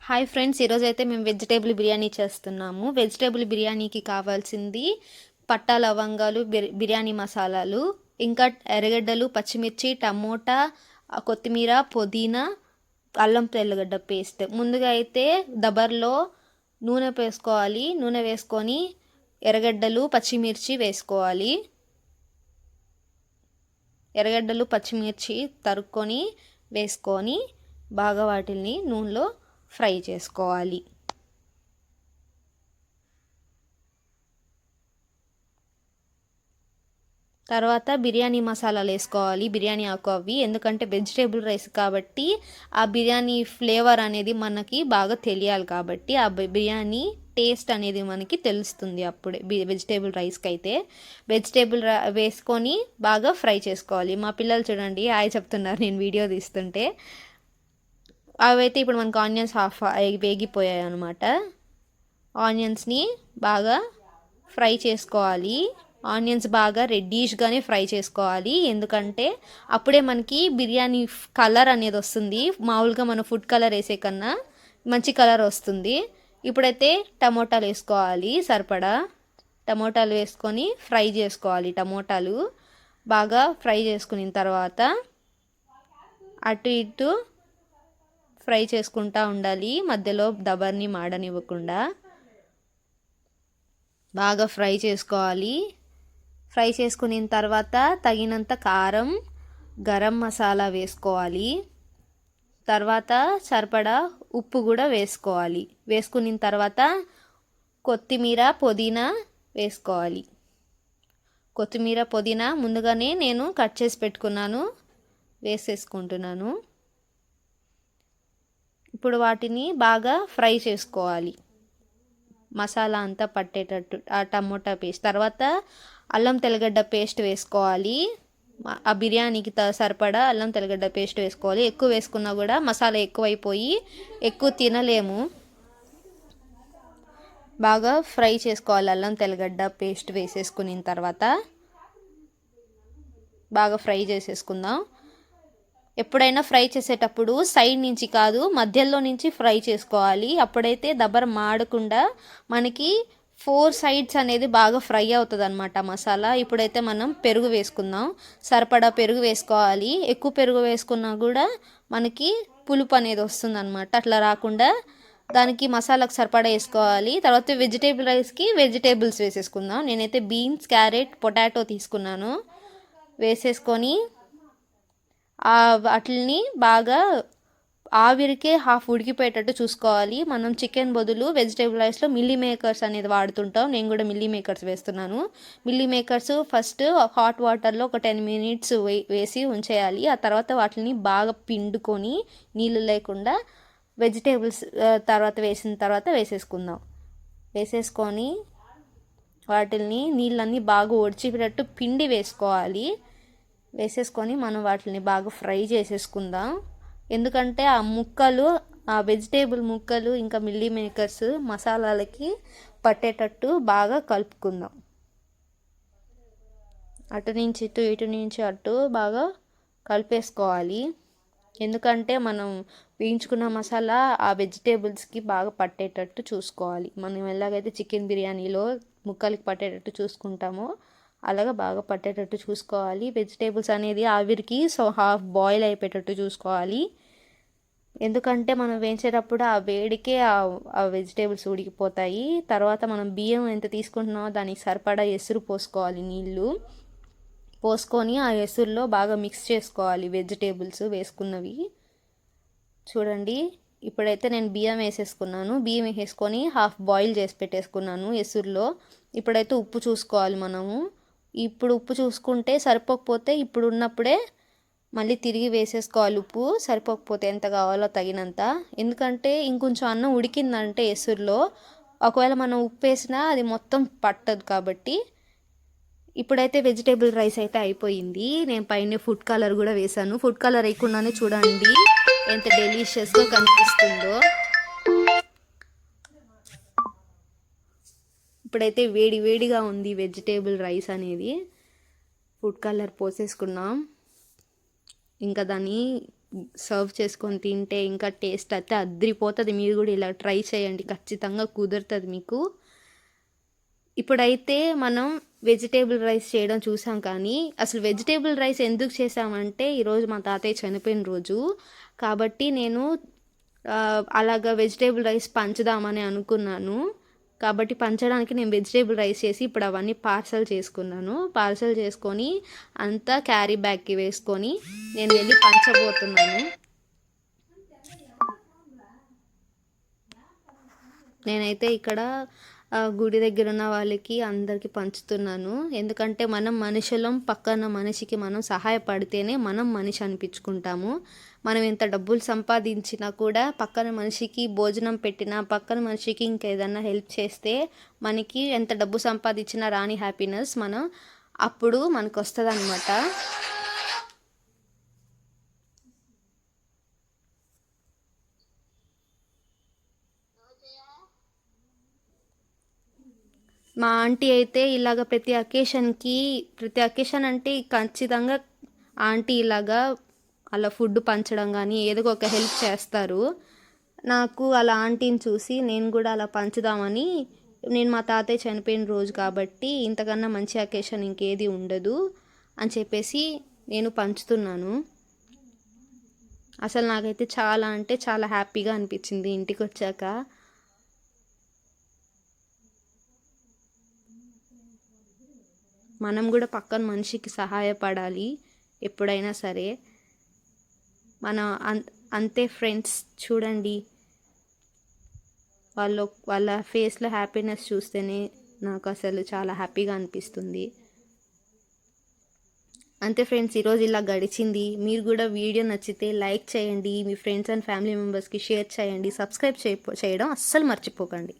Hi friends, ఈరోజు అయితే మేము వెజిటేబుల్ బిర్యానీ చేస్తున్నాము. వెజిటేబుల్ బిర్యానీకి కావాల్సింది పట్టా లవంగాలు, బిర్యానీ మసాలాలు, ఇంకా ఎర్రగడ్డలు, పచ్చిమిర్చి, టమోటా, కొత్తిమీర, పుదీనా, అల్లం తెల్లగడ్డ పేస్ట్. ముందుగా అయితే దబర్లో నూనె వేసుకోవాలి. నూనె వేసుకొని ఎర్రగడ్డలు, పచ్చిమిర్చి వేసుకోవాలి. ఎర్రగడ్డలు, పచ్చిమిర్చి తరుక్కొని వేసుకొని బాగా వాటిని నూనెలో ఫ్రై చేసుకోవాలి. తర్వాత బిర్యానీ మసాలాలు వేసుకోవాలి, బిర్యానీ ఆకు అవి. ఎందుకంటే వెజిటేబుల్ రైస్ కాబట్టి ఆ బిర్యానీ ఫ్లేవర్ అనేది మనకి బాగా తెలియాలి కాబట్టి ఆ బిర్యానీ టేస్ట్ అనేది మనకి తెలుస్తుంది అప్పుడే. వెజిటేబుల్ రైస్కి అయితే వెజిటేబుల్ వేసుకొని బాగా ఫ్రై చేసుకోవాలి. మా పిల్లలు చూడండి హాయ్ చెప్తున్నారు నేను వీడియో తీస్తుంటే. అవైతే ఇప్పుడు మనకు ఆనియన్స్ వేగిపోయాయి అనమాట. ఆనియన్స్ని బాగా ఫ్రై చేసుకోవాలి. ఆనియన్స్ బాగా రెడ్డిష్గానే ఫ్రై చేసుకోవాలి. ఎందుకంటే అప్పుడే మనకి బిర్యానీ కలర్ అనేది వస్తుంది. మామూలుగా మనం ఫుడ్ కలర్ వేసే కన్నా మంచి కలర్ వస్తుంది. ఇప్పుడైతే టమోటాలు వేసుకోవాలి. సరిపడా టమోటాలు వేసుకొని ఫ్రై చేసుకోవాలి. టమోటాలు బాగా ఫ్రై చేసుకున్న తర్వాత అటు ఇటు ఫ్రై చేసుకుంటూ ఉండాలి. మధ్యలో దబర్ని మాడనివ్వకుండా బాగా ఫ్రై చేసుకోవాలి. ఫ్రై చేసుకున్న తర్వాత తగినంత కారం, గరం మసాలా వేసుకోవాలి. తర్వాత సరిపడా ఉప్పు కూడా వేసుకోవాలి. వేసుకున్న తర్వాత కొత్తిమీర, పుదీనా వేసుకోవాలి. కొత్తిమీర, పుదీనా ముందుగానే నేను కట్ చేసి పెట్టుకున్నాను, వేసేసుకుంటున్నాను. ఇప్పుడు వాటిని బాగా ఫ్రై చేసుకోవాలి, మసాలా అంతా పట్టేటట్టు. ఆ టమోటా పేస్ట్ తర్వాత అల్లం తెల్లగడ్డ పేస్ట్ వేసుకోవాలి. ఆ బిర్యానీకి సరిపడా అల్లం తెల్లగడ్డ పేస్ట్ వేసుకోవాలి. ఎక్కువ వేసుకున్నా కూడా మసాలా ఎక్కువైపోయి ఎక్కువ తినలేము. బాగా ఫ్రై చేసుకోవాలి. అల్లం తెల్లగడ్డ పేస్ట్ వేసేసుకున్న తర్వాత బాగా ఫ్రై చేసేసుకుందాం. ఎప్పుడైనా ఫ్రై చేసేటప్పుడు సైడ్ నుంచి కాదు మధ్యలో నుంచి ఫ్రై చేసుకోవాలి. అప్పుడైతే దబ్బర మాడకుండా మనకి 4 సైడ్స్ అనేది బాగా ఫ్రై అవుతుంది అనమాట మసాలా. ఇప్పుడైతే మనం పెరుగు వేసుకుందాం. సరిపడా పెరుగు వేసుకోవాలి. ఎక్కువ పెరుగు వేసుకున్నా కూడా మనకి పులుపు అనేది వస్తుంది అనమాట. అట్లా రాకుండా దానికి మసాలాకు సరిపడా వేసుకోవాలి. తర్వాత వెజిటేబుల్ రైస్కి వెజిటేబుల్స్ వేసేసుకుందాం. నేనైతే బీన్స్, క్యారెట్, పొటాటో తీసుకున్నాను. వేసేసుకొని వాటిని బాగా ఆవిరికే హాఫ్ ఉడికిపోయేటట్టు చూసుకోవాలి. మనం చికెన్ బదులు వెజిటేబుల్ రైస్లో మిల్లీ మేకర్స్ అనేది వాడుతుంటాం. నేను కూడా మిల్లీ మేకర్స్ వేస్తున్నాను. మిల్లీ మేకర్స్ ఫస్ట్ హాట్ వాటర్లో ఒక 10 మినిట్స్ వేసి ఉంచేయాలి. ఆ తర్వాత వాటిని బాగా పిండుకొని నీళ్ళు లేకుండా వెజిటేబుల్స్ తర్వాత వేసిన తర్వాత వేసేసుకుందాం. వేసేసుకొని వాటిని నీళ్ళన్నీ బాగా ఒడిచిపెట్టట్టు పిండి వేసుకోవాలి. వేసేసుకొని మనం వాటిని బాగా ఫ్రై చేసేసుకుందాం. ఎందుకంటే ఆ ముక్కలు, ఆ వెజిటేబుల్ ముక్కలు ఇంకా మిల్లీ మేకర్స్ మసాలాలకి పట్టేటట్టు బాగా కలుపుకుందాం. అటు నుంచి ఇటు, ఇటు నుంచి అటు బాగా కలిపేసుకోవాలి. ఎందుకంటే మనం వేయించుకున్న మసాలా ఆ వెజిటేబుల్స్కి బాగా పట్టేటట్టు చూసుకోవాలి. మనం ఎలాగైతే చికెన్ బిర్యానీలో ముక్కలకి పట్టేటట్టు చూసుకుంటామో అలాగా బాగా పట్టేటట్టు చూసుకోవాలి. వెజిటేబుల్స్ అనేది ఆవిరికి హాఫ్ బాయిల్ అయిపోయేటట్టు చూసుకోవాలి. ఎందుకంటే మనం వేయించేటప్పుడు ఆ వేడికే ఆ వెజిటేబుల్స్ ఉడికిపోతాయి. తర్వాత మనం బియ్యం ఎంత తీసుకుంటున్నామో దానికి సరిపడా ఎసురు పోసుకోవాలి. నీళ్ళు పోసుకొని ఆ ఎసురులో బాగా మిక్స్ చేసుకోవాలి వెజిటేబుల్స్ వేసుకున్నవి. చూడండి ఇప్పుడైతే నేను బియ్యం వేసేసుకున్నాను. బియ్యం వేసేసుకొని హాఫ్ బాయిల్ చేసి పెట్టేసుకున్నాను ఎసురులో. ఇప్పుడైతే ఉప్పు చూసుకోవాలి మనము. ఇప్పుడు ఉప్పు చూసుకుంటే సరిపోకపోతే ఇప్పుడు ఉన్నప్పుడే మళ్ళీ తిరిగి వేసేసుకోవాలి ఉప్పు. సరిపోకపోతే ఎంత కావాలో తగినంత. ఎందుకంటే ఇంకొంచెం అన్నం ఉడికిందంటే ఎసురులో ఒకవేళ మనం ఉప్పు వేసినా అది మొత్తం పట్టదు కాబట్టి. ఇప్పుడైతే వెజిటేబుల్ రైస్ అయితే అయిపోయింది. నేను పైన ఫుడ్ కలర్ కూడా వేసాను. ఫుడ్ కలర్ వేయకుండానే చూడండి ఎంత డెలిషియస్గా కనిపిస్తుందో. ఇప్పుడైతే వేడి వేడిగా ఉంది వెజిటేబుల్ రైస్ అనేది. ఫుడ్ కలర్ పోసేసుకున్నాం. ఇంకా దాన్ని సర్వ్ చేసుకొని తింటే ఇంకా టేస్ట్ అయితే అద్రిపోతుంది. మీరు కూడా ఇలా ట్రై చేయండి, ఖచ్చితంగా కుదురుతుంది మీకు. ఇప్పుడైతే మనం వెజిటేబుల్ రైస్ చేయడం చూసాం, కానీ అసలు వెజిటేబుల్ రైస్ ఎందుకు చేసామంటే ఈరోజు మా తాతయ్య చనిపోయిన రోజు కాబట్టి నేను అలాగా వెజిటేబుల్ రైస్ పంచుదామని అనుకున్నాను. కాబట్టి పంచడానికి నేను వెజిటేబుల్ రైస్ చేసి ఇప్పుడు అవన్నీ పార్సల్ చేసుకున్నాను. పార్సల్ చేసుకొని అంతా క్యారీ బ్యాగ్కి వేసుకొని నేను వెళ్ళి పంచబోతున్నాను. నేనైతే ఇక్కడ గుడి దగ్గర ఉన్న వాళ్ళకి అందరికీ పంచుతున్నాను. ఎందుకంటే మనం మనుషులం, పక్కన మనిషికి మనం సహాయపడితేనే మనం మనిషి అనిపించుకుంటాము. మనం ఎంత డబ్బులు సంపాదించినా కూడా పక్కన మనిషికి భోజనం పెట్టినా, పక్కన మనిషికి ఇంకేదన్నా హెల్ప్ చేస్తే మనకి ఎంత డబ్బు సంపాదించినా రాని హ్యాపీనెస్ అప్పుడు మనకు వస్తుంది అనమాట. మా ఆంటీ అయితే ఇలాగ ప్రతి అకేషన్ అంటే ఖచ్చితంగా ఆంటీ ఇలాగా అలా ఫుడ్ పంచడం కానీ ఏదో ఒక హెల్ప్ చేస్తారు. నాకు అలా ఆంటీని చూసి నేను కూడా అలా పంచుదామని, నేను మా తాతయ్య చనిపోయిన రోజు కాబట్టి ఇంతకన్నా మంచి అకేషన్ ఇంకేది ఉండదు అని చెప్పేసి నేను పంచుతున్నాను. అసలు నాకైతే చాలా అంటే చాలా హ్యాపీగా అనిపించింది ఇంటికి వచ్చాక. మనం కూడా పక్కన మనిషికి సహాయపడాలి ఎప్పుడైనా సరే. అంతే ఫ్రెండ్స్, చూడండి వాళ్ళ ఫేస్లో హ్యాపీనెస్ చూస్తేనే నాకు అసలు చాలా హ్యాపీగా అనిపిస్తుంది. అంతే ఫ్రెండ్స్, ఈరోజు ఇలా గడిచింది. మీరు కూడా వీడియో నచ్చితే లైక్ చేయండి, మీ ఫ్రెండ్స్ అండ్ ఫ్యామిలీ మెంబర్స్కి షేర్ చేయండి, సబ్స్క్రైబ్ చేయడం అస్సలు మర్చిపోకండి.